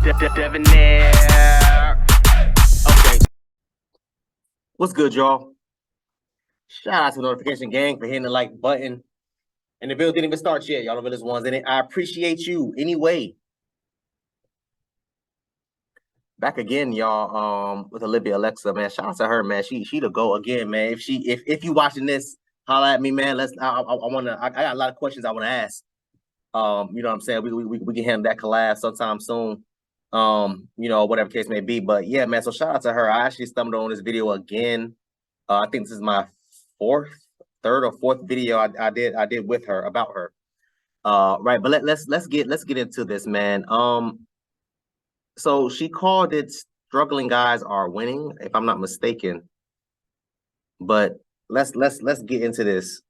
Debonair. Okay. What's good, y'all? Shout out to the notification gang for hitting the like button. And the video didn't even start yet. Y'all the realest ones in it. I appreciate you anyway. Back again, y'all. With Olivia Alexa, man. Shout out to her, man. She the go again, man. If you watching this, holla at me, man. I got a lot of questions I want to ask. You know what I'm saying? We can handle that collab sometime soon. You know, whatever case may be. But yeah, man. So shout out to her. I actually stumbled on this video again. I think this is my third or fourth video I did with her about her. Right, but let's get into this, man. So she called it "Struggling Guys Are Winning," if I'm not mistaken. But let's get into this.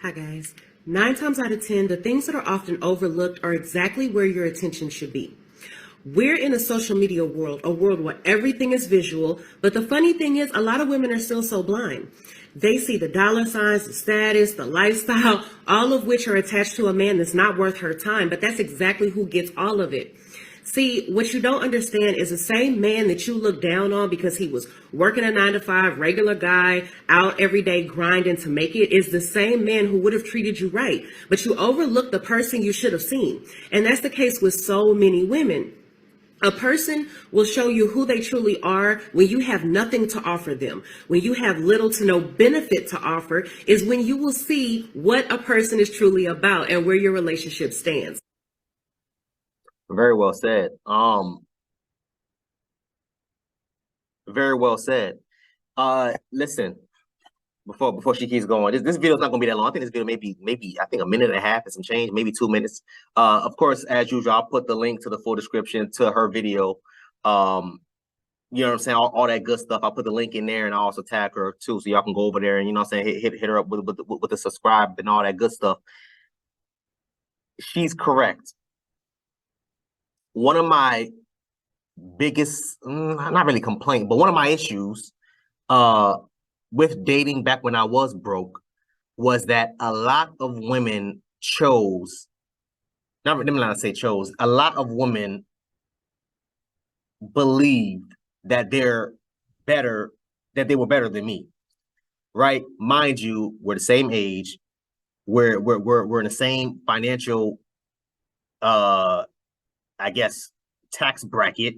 Hi guys. 9 times out of 10, the things that are often overlooked are exactly where your attention should be. We're in a social media world, a world where everything is visual, but the funny thing is a lot of women are still so blind. They see the dollar signs, the status, the lifestyle, all of which are attached to a man that's not worth her time, but that's exactly who gets all of it. See, what you don't understand is the same man that you look down on because he was working a 9-to-5, regular guy, out every day grinding to make it, is the same man who would have treated you right. But you overlook the person you should have seen. And that's the case with so many women. A person will show you who they truly are when you have nothing to offer them. When you have little to no benefit to offer is when you will see what a person is truly about and where your relationship stands. Very well said. Very well said. Listen, before she keeps going, this video is not gonna be that long. I think this video maybe I think a minute and a half and some change, maybe 2 minutes. Of course, as usual, I'll put the link to the full description to her video. You know what I'm saying? All that good stuff. I'll put the link in there, and I'll also tag her too, so y'all can go over there and, you know what I'm saying, hit her up with the subscribe and all that good stuff. She's correct. One of my biggest, not really complaint, but one of my issues with dating back when I was broke was that a lot of women chose, a lot of women believed that they were better than me, right? Mind you, we're the same age, we're in the same financial, I guess, tax bracket.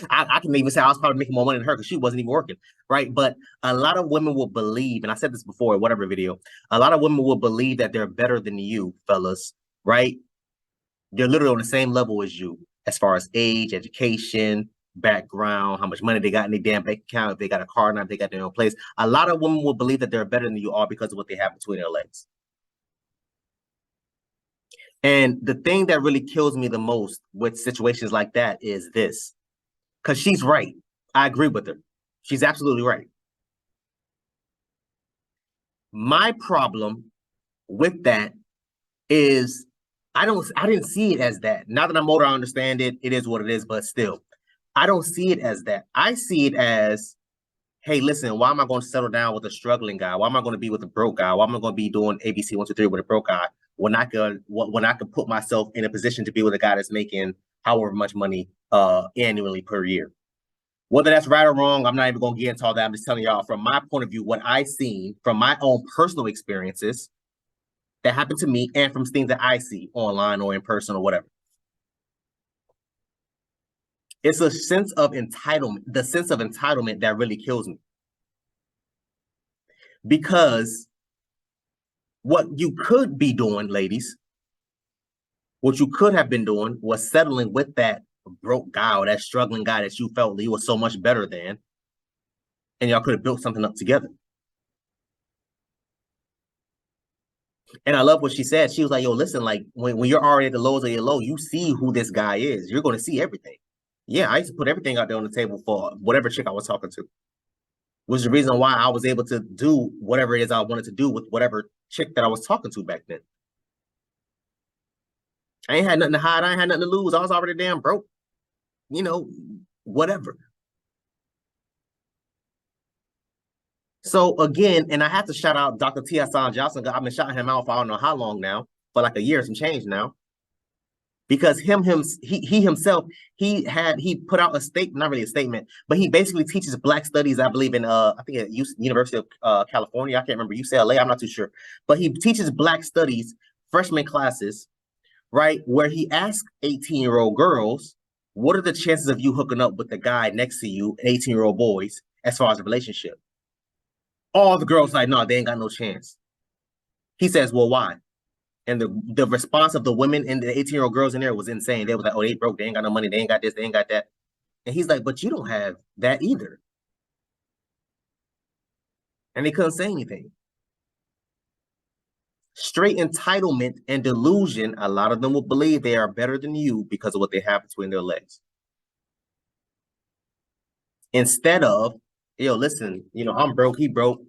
I can even say I was probably making more money than her because she wasn't even working, right? But a lot of women will believe, and I said this before in whatever video, a lot of women will believe that they're better than you, fellas, right? They're literally on the same level as you as far as age, education, background, how much money they got in their damn bank account, if they got a car, not if they got their own place. A lot of women will believe that they're better than you all because of what they have between their legs. And the thing that really kills me the most with situations like that is this, because she's right. I agree with her. She's absolutely right. My problem with that is I didn't see it as that. Now that I'm older, I understand it. It is what it is, but still, I don't see it as that. I see it as, hey, listen, why am I going to settle down with a struggling guy? Why am I going to be with a broke guy? Why am I going to be doing ABC 1, 2, 3 with a broke guy when I could put myself in a position to be with a guy that's making however much money annually per year? Whether that's right or wrong, I'm not even going to get into all that. I'm just telling y'all from my point of view, what I've seen from my own personal experiences that happened to me and from things that I see online or in person or whatever. It's a sense of entitlement, the sense of entitlement that really kills me. Because what you could be doing, ladies, what you could have been doing was settling with that broke guy or that struggling guy that you felt he was so much better than, and y'all could have built something up together. And I love what she said. She was like, yo, listen, like when you're already at the lowest of your low, you see who this guy is. You're going to see everything. Yeah, I used to put everything out there on the table for whatever chick I was talking to. Was the reason why I was able to do whatever it is I wanted to do with whatever chick that I was talking to back then. I ain't had nothing to hide. I ain't had nothing to lose. I was already damn broke. You know, whatever. So again, and I have to shout out Dr. T. Hassan Johnson. I've been shouting him out for I don't know how long now, for like a year and some change now. because he himself, he put out a statement, not really a statement, but he basically teaches Black studies, I believe in I think at University of California, I can't remember, UCLA, I'm not too sure, but he teaches Black studies freshman classes, right, where he asks 18-year-old girls, what are the chances of you hooking up with the guy next to you, 18-year-old boys, as far as a relationship? All the girls like, no, they ain't got no chance. He says, well, why? And the response of the women and the 18-year-old girls in there was insane. They was like, oh, they broke, they ain't got no money, they ain't got this, they ain't got that. And he's like, but you don't have that either. And they couldn't say anything. Straight entitlement and delusion, a lot of them will believe they are better than you because of what they have between their legs. Instead of, yo, listen, I'm broke, he broke.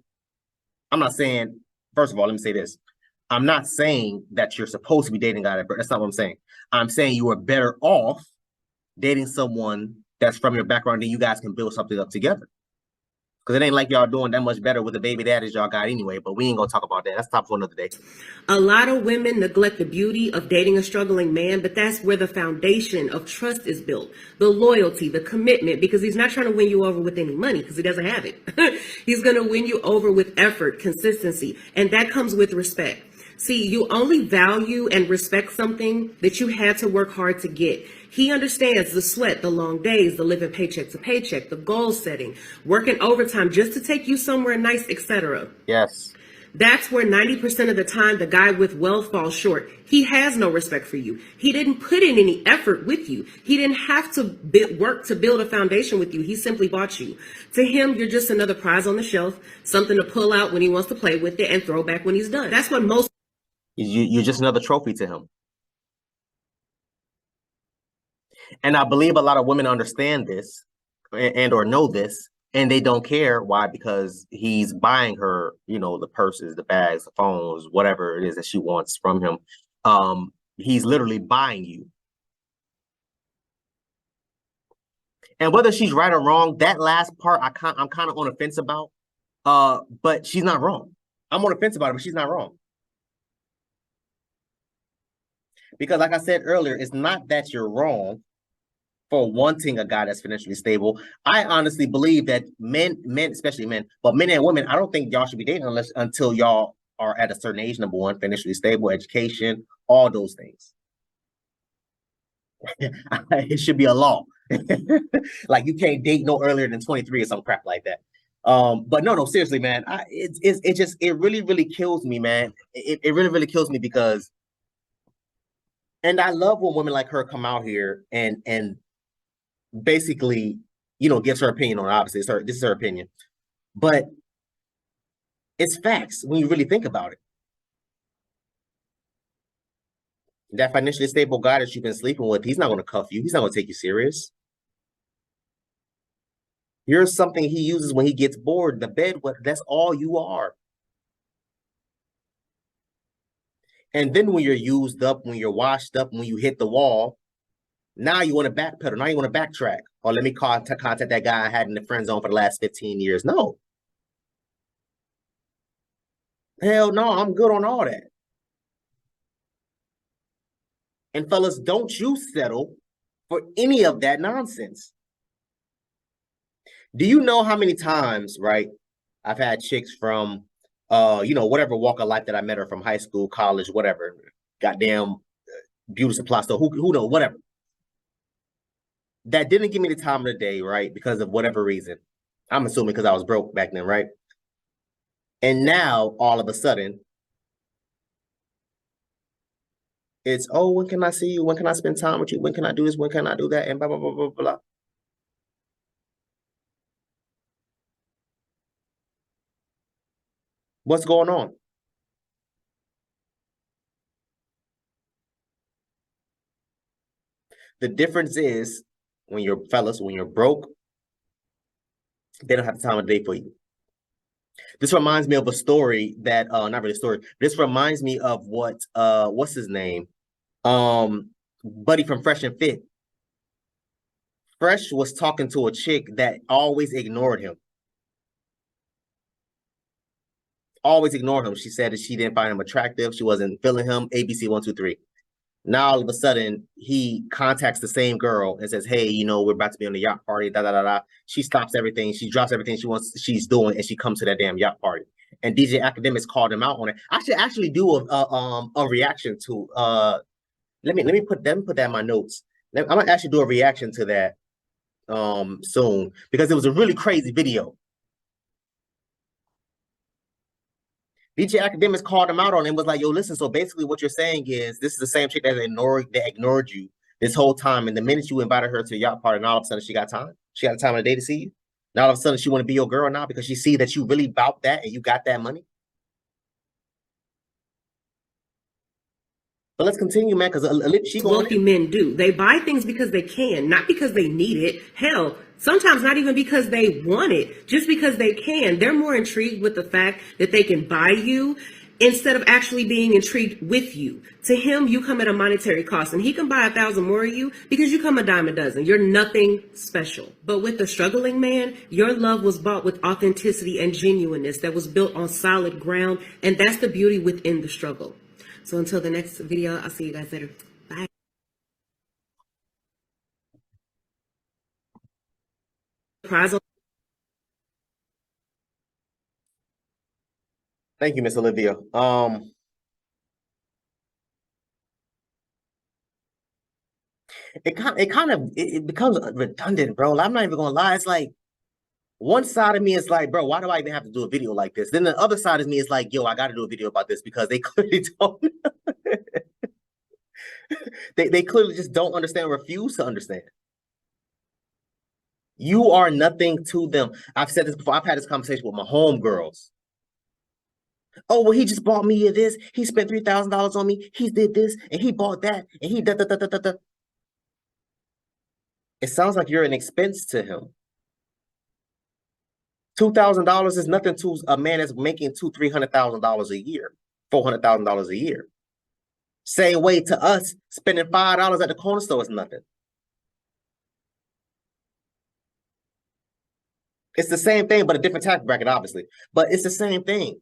I'm not saying, first of all, let me say this. I'm not saying that you're supposed to be dating a guy, that's not what I'm saying. I'm saying you are better off dating someone that's from your background and you guys can build something up together. Because it ain't like y'all doing that much better with the baby daddies y'all got anyway, but we ain't gonna talk about that. That's topic for another day. A lot of women neglect the beauty of dating a struggling man, but that's where the foundation of trust is built. The loyalty, the commitment, because he's not trying to win you over with any money because he doesn't have it. He's gonna win you over with effort, consistency, and that comes with respect. See, you only value and respect something that you had to work hard to get. He understands the sweat, the long days, the living paycheck to paycheck, the goal setting, working overtime just to take you somewhere nice, etc. Yes. That's where 90% of the time the guy with wealth falls short. He has no respect for you. He didn't put in any effort with you. He didn't have to work to build a foundation with you. He simply bought you. To him, you're just another prize on the shelf, something to pull out when he wants to play with it and throw back when he's done. That's what most... You're just another trophy to him. And I believe a lot of women understand this and or know this, and they don't care. Why? Because he's buying her, the purses, the bags, the phones, whatever it is that she wants from him. He's literally buying you. And whether she's right or wrong, that last part I'm kind of on the fence about. But she's not wrong. I'm on the fence about it, but she's not wrong. Because like I said earlier, it's not that you're wrong for wanting a guy that's financially stable. I honestly believe that men, especially men, but men and women, I don't think y'all should be dating until y'all are at a certain age, number one, financially stable, education, all those things. It should be a law. Like you can't date no earlier than 23 or some crap like that. But no, seriously, man, it really, really kills me, man. It really, really kills me because, and I love when women like her come out here and basically, gives her opinion on it. Obviously, this is her opinion, but it's facts when you really think about it. That financially stable guy that you've been sleeping with, he's not going to cuff you. He's not going to take you serious. You're something he uses when he gets bored. The bed, that's all you are. And then when you're used up, when you're washed up, when you hit the wall, now you want to backpedal. Now you want to backtrack. Or let me contact that guy I had in the friend zone for the last 15 years. No. Hell no, I'm good on all that. And fellas, don't you settle for any of that nonsense. Do you know how many times, right, I've had chicks from, whatever walk of life that I met her from, high school, college, whatever, goddamn beauty supply store, who knows, whatever, that didn't give me the time of the day, right, because of whatever reason. I'm assuming because I was broke back then, right? And now, all of a sudden, it's, oh, when can I see you? When can I spend time with you? When can I do this? When can I do that? And blah, blah, blah, blah, blah. What's going on? The difference is when you're broke, they don't have the time of day for you. This reminds me of a story that, not really a story. This reminds me of what's his name? Buddy from Fresh and Fit. Fresh was talking to a chick that always ignored him. Always ignored him. She said that she didn't find him attractive. She wasn't feeling him. ABC 1, 2, 3. Now all of a sudden he contacts the same girl and says, "Hey, you know, we're about to be on the yacht party." Da da da da. She stops everything. She drops everything she's doing, and she comes to that damn yacht party. And DJ Academics called him out on it. I should actually do a reaction to let me put that in my notes. I'm gonna actually do a reaction to that soon because it was a really crazy video. DJ Academics called him out on it and was like, "Yo, listen, so basically what you're saying is this is the same chick that ignored you this whole time. And the minute you invited her to a yacht party, and all of a sudden she got time. She got a time of the day to see you. Now all of a sudden she want to be your girl now because she see that you really bout that and you got that money." But let's continue, man, because she wealthy men do. They buy things because they can, not because they need it. Hell, sometimes not even because they want it, just because they can. They're more intrigued with the fact that they can buy you instead of actually being intrigued with you. To him, you come at a monetary cost, and he can buy 1,000 more of you because you come a dime a dozen. You're nothing special. But with the struggling man, your love was bought with authenticity and genuineness that was built on solid ground, and that's the beauty within the struggle. So until the next video, I'll see you guys later. Bye. Thank you, Miss Olivia. It becomes redundant, bro. I'm not even gonna lie. It's like one side of me is like, bro, why do I even have to do a video like this? Then the other side of me is like, yo, I got to do a video about this because they clearly don't. they clearly just don't understand, refuse to understand. You are nothing to them. I've said this before. I've had this conversation with my homegirls. Oh, well, he just bought me this. He spent $3,000 on me. He did this and he bought that and he da da da da da da. It sounds like you're an expense to him. $2,000 is nothing to a man that's making $300,000 a year, $400,000 a year. Same way to us, spending $5 at the corner store is nothing. It's the same thing, but a different tax bracket, obviously. But it's the same thing.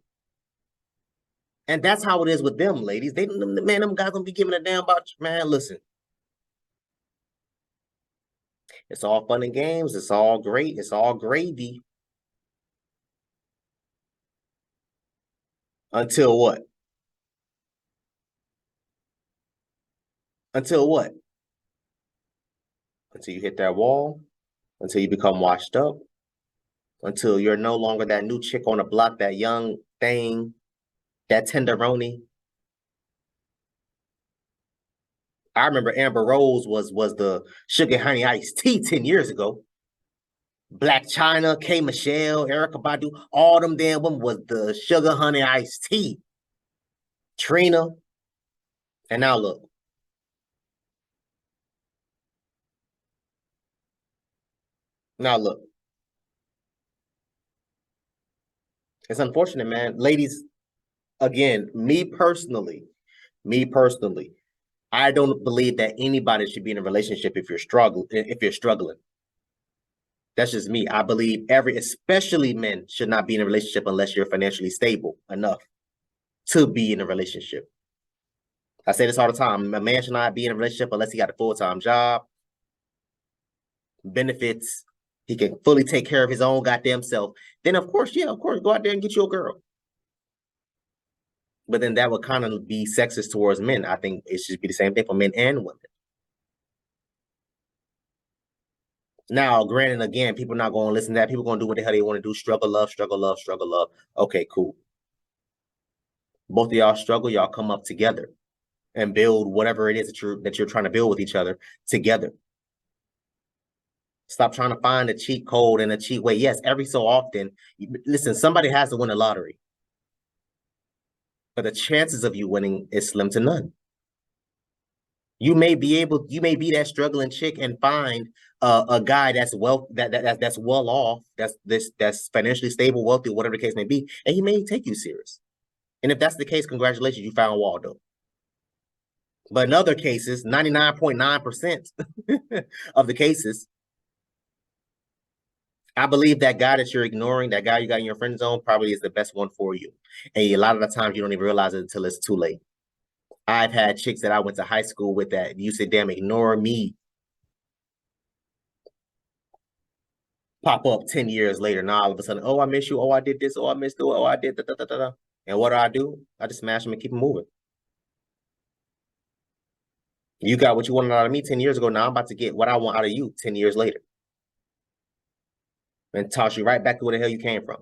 And that's how it is with them, ladies. Man, them guys don't be giving a damn about you. Man, listen. It's all fun and games. It's all great. It's all gravy. Until what? Until what? Until you hit that wall. Until you become washed up. Until you're no longer that new chick on the block, that young thing, that tenderoni. I remember Amber Rose was the sugar honey iced tea 10 years ago. Black China, K. Michelle, Erykah Badu, all them damn women was the sugar honey iced tea. Trina. And now look. Now look. It's unfortunate, man. Ladies, again, me personally, I don't believe that anybody should be in a relationship if you're struggling. That's just me. I believe especially men, should not be in a relationship unless you're financially stable enough to be in a relationship. I say this all the time. A man should not be in a relationship unless he got a full-time job, benefits, he can fully take care of his own goddamn self. Then of course, go out there and get you a girl. But then that would kind of be sexist towards men. I think it should be the same thing for men and women. Now, granted, again, people are not going to listen to that. People are going to do what the hell they want to do. Struggle, love, struggle, love, struggle, love. Okay, cool. Both of y'all struggle. Y'all come up together and build whatever it is that you're trying to build with each other together. Stop trying to find a cheat code and a cheat way. Yes, every so often, listen, somebody has to win the lottery. But the chances of you winning is slim to none. You may be that struggling chick and find a guy that's well off, that's financially stable, wealthy, whatever the case may be, and he may take you serious. And if that's the case, congratulations, you found Waldo. But in other cases, 99.9% of the cases, I believe that guy that you're ignoring, that guy you got in your friend zone, probably is the best one for you. And a lot of the times you don't even realize it until it's too late. I've had chicks that I went to high school with that used to damn ignore me. Pop up 10 years later. Now all of a sudden, oh, I miss you. Oh, I did this. Oh, I missed you. Oh, I did da. And what do? I just smash them and keep them moving. You got what you wanted out of me 10 years ago. Now I'm about to get what I want out of you 10 years later. And toss you right back to where the hell you came from.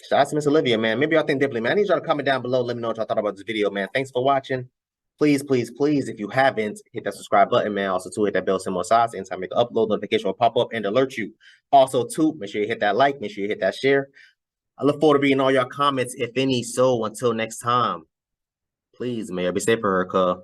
Shout out to Miss Olivia, man. Maybe y'all think differently, man. I need y'all to comment down below. Let me know what y'all thought about this video, man. Thanks for watching. Please, if you haven't, hit that subscribe button, man. Also, too, hit that bell symbol size. Anytime I make an upload, notification will pop up and alert you. Also, too, make sure you hit that like. Make sure you hit that share. I look forward to reading all your comments, if any. So, until next time, please, may I be safe for her, cuz.